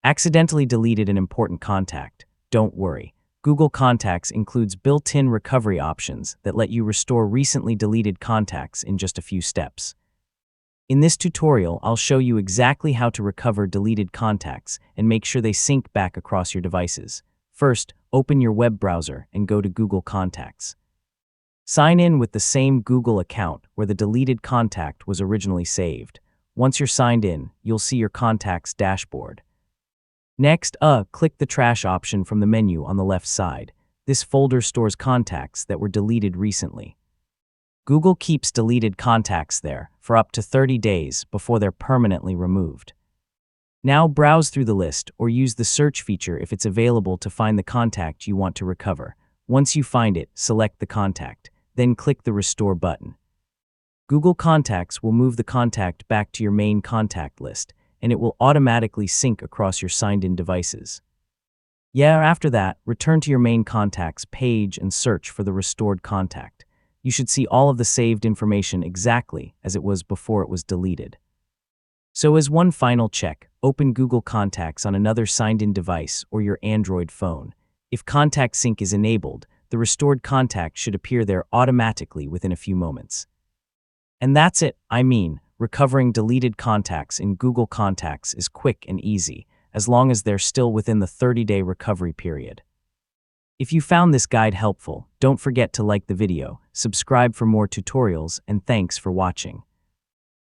Accidentally deleted an important contact? Don't worry. Google Contacts includes built-in recovery options that let you restore recently deleted contacts in just a few steps. In this tutorial, I'll show you exactly how to recover deleted contacts and make sure they sync back across your devices. First, open your web browser and go to Google Contacts. Sign in with the same Google account where the deleted contact was originally saved. Once you're signed in, you'll see your contacts dashboard. Next, click the trash option from the menu on the left side. This folder stores contacts that were deleted recently. Google keeps deleted contacts there for up to 30 days before they're permanently removed. Now browse through the list or use the search feature if it's available to find the contact you want to recover. Once you find it, select the contact, then click the Restore button. Google Contacts will move the contact back to your main contact list, and it will automatically sync across your signed-in devices. After that, return to your main contacts page and search for the restored contact. You should see all of the saved information exactly as it was before it was deleted. So as one final check, open Google Contacts on another signed-in device or your Android phone. If Contact Sync is enabled, the restored contact should appear there automatically within a few moments. And that's it. Recovering deleted contacts in Google Contacts is quick and easy, as long as they're still within the 30-day recovery period. If you found this guide helpful, don't forget to like the video, subscribe for more tutorials, and thanks for watching.